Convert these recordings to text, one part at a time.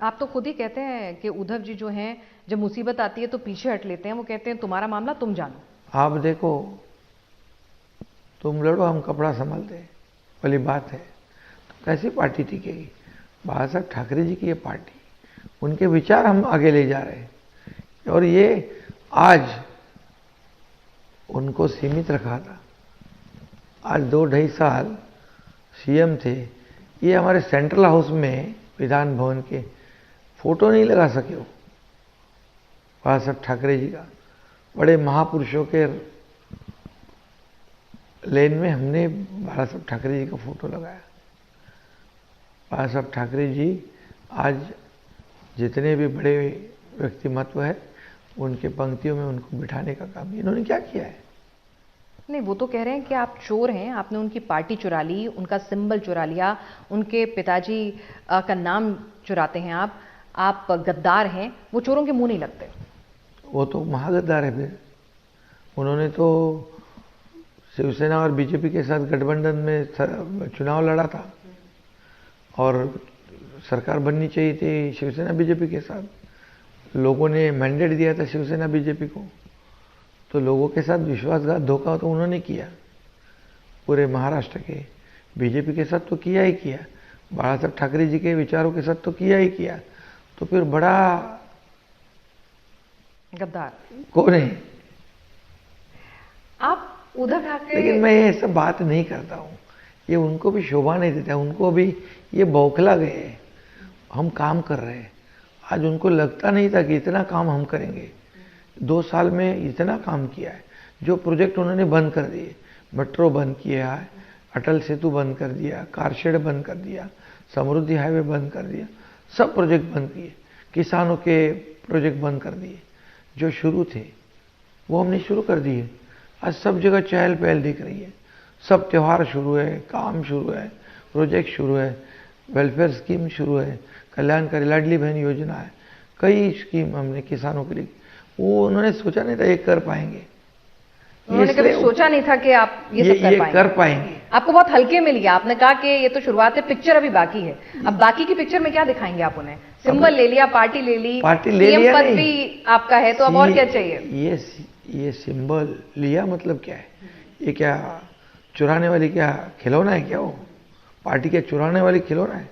आप तो खुद ही कहते हैं कि उद्धव जी जो हैं, जब मुसीबत आती है तो पीछे हट लेते हैं। वो कहते हैं तुम्हारा मामला तुम जानो। आप देखो, तुम लड़ो हम कपड़ा संभालते हैं वाली बात है, तो कैसी पार्टी टिकेगी? बाला साहब ठाकरे जी की ये पार्टी, उनके विचार हम आगे ले जा रहे हैं। और ये आज उनको सीमित रखा था, आज 2-2.5 साल सीएम थे, ये हमारे सेंट्रल हाउस में विधान भवन के फोटो नहीं लगा सके हो बाला साहब ठाकरे जी का। बड़े महापुरुषों के लेन में हमने बाला साहब ठाकरे जी का फोटो लगाया। बाला साहब ठाकरे जी आज जितने भी बड़े व्यक्तिमत्व है, उनके पंक्तियों में उनको बिठाने का काम इन्होंने क्या किया है? नहीं, वो तो कह रहे हैं कि आप चोर हैं, आपने उनकी पार्टी चुरा ली, उनका सिंबल चुरा लिया, उनके पिताजी का नाम चुराते हैं आप गद्दार हैं। वो चोरों के मुंह नहीं लगते। वो तो महागद्दार है। फिर उन्होंने तो शिवसेना और बीजेपी के साथ गठबंधन में चुनाव लड़ा था और सरकार बननी चाहिए थी शिवसेना बीजेपी के साथ। लोगों ने मैंडेट दिया था शिवसेना बीजेपी को, तो लोगों के साथ विश्वासघात धोखा तो उन्होंने किया। पूरे महाराष्ट्र के बीजेपी के साथ तो किया ही किया, बाला साहब ठाकरे जी के विचारों के साथ तो किया ही किया। तो फिर बड़ा गद्दार कौन है? आप उद्धव ठाकरे। लेकिन मैं ये सब बात नहीं करता हूँ, ये उनको भी शोभा नहीं देता, उनको भी ये बौखला गए। हम काम कर रहे हैं, आज उनको लगता नहीं था कि इतना काम हम करेंगे। 2 साल में इतना काम किया है। जो प्रोजेक्ट उन्होंने बंद कर दिए, मेट्रो बंद किया है, अटल सेतु बंद कर दिया, कारशेड बंद कर दिया, समृद्धि हाईवे बंद कर दिया, सब प्रोजेक्ट बंद किए। किसानों के प्रोजेक्ट बंद कर दिए, जो शुरू थे वो हमने शुरू कर दिए। आज सब जगह चहल पहल दिख रही है, सब त्यौहार शुरू है, काम शुरू है, प्रोजेक्ट शुरू है, वेलफेयर स्कीम शुरू है, कल्याणकारी लाडली बहन योजना है, कई स्कीम हमने किसानों के लिए। वो उन्होंने सोचा नहीं था ये कर पाएंगे। उन्होंने कभी सोचा नहीं था कि आप ये सब कर पाएंगे। आपको बहुत हल्के में लिया। आपने कहा कि ये तो शुरुआत है, पिक्चर अभी बाकी है। अब बाकी की पिक्चर में क्या दिखाएंगे आप उन्हें? सिंबल ले लिया, पार्टी ले ली, सीएम पद भी आपका है, तो अब और क्या चाहिए? ये सिंबल लिया मतलब क्या है? ये क्या चुराने वाली क्या खिलौना है क्या? वो पार्टी क्या चुराने वाली खिलौना है?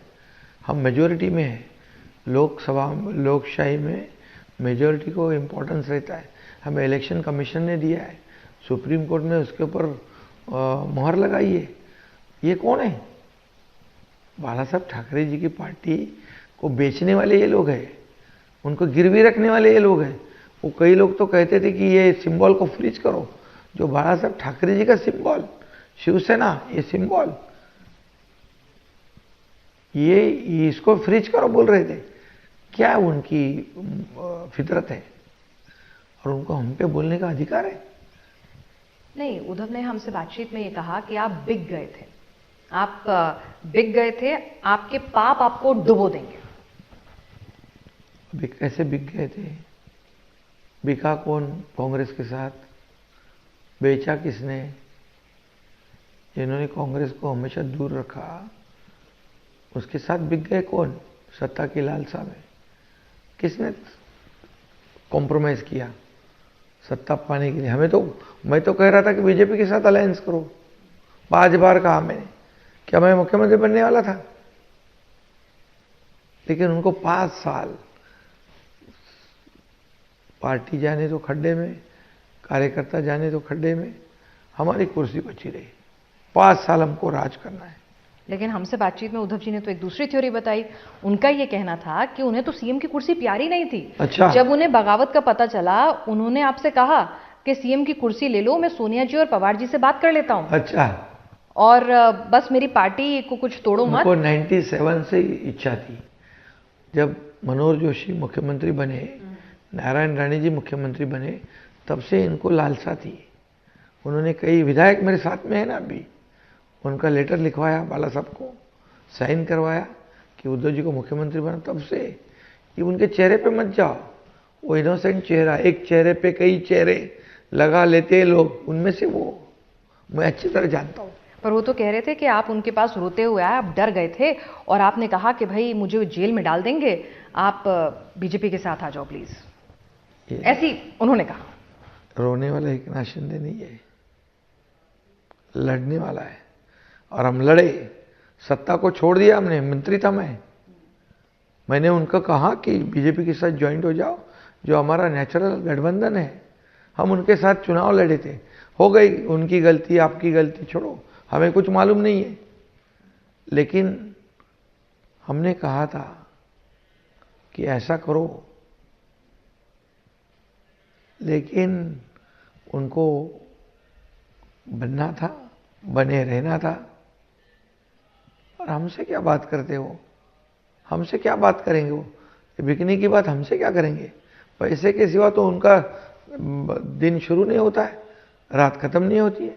हम मेजोरिटी में है, लोकसभा लोकशाही में मेजोरिटी को इम्पोर्टेंस रहता है। हमें इलेक्शन कमीशन ने दिया है, सुप्रीम कोर्ट ने उसके ऊपर मोहर लगाई है। ये कौन है? बाला साहब ठाकरे जी की पार्टी को बेचने वाले ये लोग हैं, उनको गिरवी रखने वाले ये लोग हैं। वो कई लोग तो कहते थे कि ये सिंबल को फ्रीज करो, जो बाला साहब ठाकरे जी का सिंबल शिवसेना, ये सिंबल ये इसको फ्रीज करो बोल रहे थे। क्या उनकी फितरत है? और उनको हम पे बोलने का अधिकार है? नहीं, उद्धव ने हमसे बातचीत में ये कहा कि आप बिक गए थे, आप बिक गए थे, आपके पाप आपको डुबो देंगे। कैसे बिक गए थे? बिका कौन कांग्रेस के साथ? बेचा किसने? जिन्होंने कांग्रेस को हमेशा दूर रखा, उसके साथ बिक गए कौन? सत्ता की लालसा में किसने कॉम्प्रोमाइज किया सत्ता पाने के लिए? मैं तो कह रहा था कि बीजेपी के साथ अलायंस करो। 5 बार कहा मैंने, क्या मैं मुख्यमंत्री बनने वाला था? लेकिन उनको 5 साल पार्टी जाने तो खड्डे में, कार्यकर्ता जाने तो खड्डे में, हमारी कुर्सी बची रही। 5 साल हमको राज करना है। लेकिन हमसे बातचीत में उद्धव जी ने तो एक दूसरी थ्योरी बताई। उनका ये कहना था कि उन्हें तो सीएम की कुर्सी प्यारी नहीं थी। अच्छा। जब उन्हें बगावत का पता चला, उन्होंने आपसे कहा कि सीएम की कुर्सी ले लो, मैं सोनिया जी और पवार जी से बात कर लेता हूं। अच्छा। और बस मेरी पार्टी को कुछ तोड़ो मत। उनको 97 से इच्छा थी। जब मनोहर जोशी मुख्यमंत्री बने, नारायण राणे जी मुख्यमंत्री बने, तब से इनको लालसा थी। उन्होंने कई विधायक मेरे साथ में है ना अभी, उनका लेटर लिखवाया, बाला साहब को साइन करवाया कि उद्धव जी को मुख्यमंत्री बना। तब से ये उनके चेहरे पे मत जाओ, वो इनोसेंट चेहरा, एक चेहरे पे कई चेहरे लगा लेते हैं लोग, उनमें से वो मैं अच्छी तरह जानता हूँ। पर वो तो कह रहे थे कि आप उनके पास रोते हुए आए, आप डर गए थे और आपने कहा कि भाई मुझे जेल में डाल देंगे आप बीजेपी के साथ आ जाओ प्लीज, ऐसी उन्होंने कहा। रोने वाला एकनाथ शिंदे नहीं है, लड़ने वाला है। और हम लड़े, सत्ता को छोड़ दिया हमने, मंत्री था मैंने उनको कहा कि बीजेपी के साथ ज्वाइंट हो जाओ, जो हमारा नेचुरल गठबंधन है। हम उनके साथ चुनाव लड़े थे, हो गई उनकी गलती, आपकी गलती छोड़ो, हमें कुछ मालूम नहीं है। लेकिन हमने कहा था कि ऐसा करो, लेकिन उनको बनना था, बने रहना था। और हमसे क्या बात करते हो, हमसे क्या बात करेंगे वो, बिकने की बात हमसे क्या करेंगे। पैसे के सिवा तो उनका दिन शुरू नहीं होता है, रात खत्म नहीं होती है।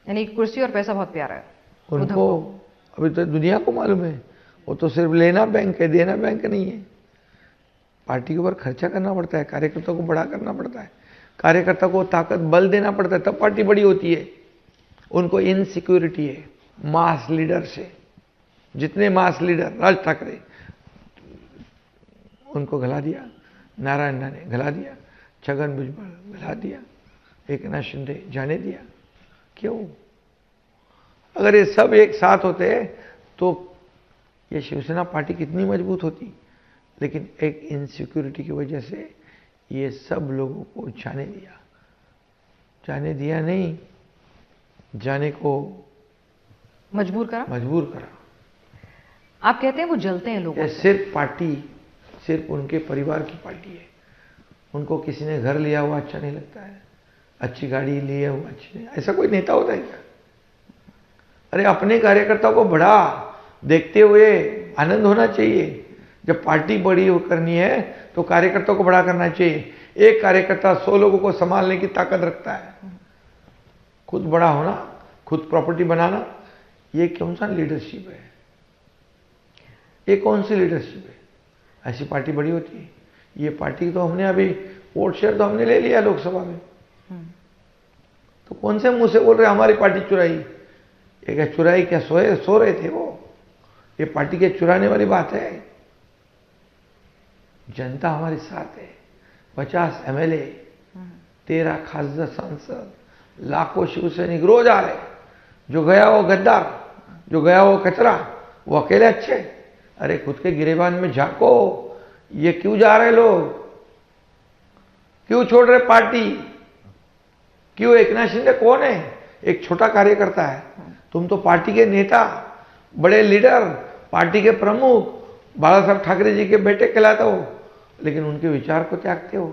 यानी कुर्सी और पैसा बहुत प्यारा है उनको। अभी तो दुनिया को मालूम है, वो तो सिर्फ लेना बैंक है, देना बैंक नहीं है। पार्टी के ऊपर खर्चा करना पड़ता है, कार्यकर्ता को बड़ा करना पड़ता है, कार्यकर्ता को ताकत बल देना पड़ता है, तब पार्टी बड़ी होती है। उनको इनसिक्योरिटी है मास लीडर से। जितने मास लीडर, राज ठाकरे उनको गला दिया, नारायण राणे गला दिया, छगन भुजबल गला दिया, एकनाथ शिंदे जाने दिया। क्यों? अगर ये सब एक साथ होते तो ये शिवसेना पार्टी कितनी मजबूत होती। लेकिन एक इनसिक्योरिटी की वजह से ये सब लोगों को जाने दिया। जाने दिया नहीं, जाने को मजबूर करा। आप कहते हैं वो जलते हैं लोगों से। सिर्फ पार्टी, सिर्फ उनके परिवार की पार्टी है। उनको किसी ने घर लिया हुआ अच्छा नहीं लगता है, अच्छी गाड़ी लिया हुआ अच्छी नहीं। ऐसा कोई नेता होता है क्या? अरे अपने कार्यकर्ताओं को बड़ा देखते हुए आनंद होना चाहिए। जब पार्टी बड़ी करनी है तो कार्यकर्ताओं को बड़ा करना चाहिए। एक कार्यकर्ता 100 लोगों को संभालने की ताकत रखता है। खुद बड़ा होना, खुद प्रॉपर्टी बनाना, ये कौन सा लीडरशिप है? ये कौन सी लीडरशिप है? ऐसी पार्टी बड़ी होती है? ये पार्टी तो हमने अभी वोट शेयर तो हमने ले लिया लोकसभा में, तो कौन से मुंह से बोल रहे हमारी पार्टी चुराई? ये क्या चुराई? क्या सो रहे थे वो? ये पार्टी के चुराने वाली बात है? जनता हमारे साथ है। 50 MLA, 13 खासदार सांसद, लाखों शिवसैनिक रोज आ रहे। जो गया वो गद्दार, जो गया वो कचरा, वो अकेले अच्छे। अरे खुद के गिरेबान में झांको, ये क्यों जा रहे लोग? क्यों छोड़ रहे पार्टी? क्यों? एकनाथ शिंदे कौन है? एक छोटा कार्यकर्ता है। तुम तो पार्टी के नेता, बड़े लीडर, पार्टी के प्रमुख, बाला साहब ठाकरे जी के बेटे कहलाते हो, लेकिन उनके विचार को त्यागते हो।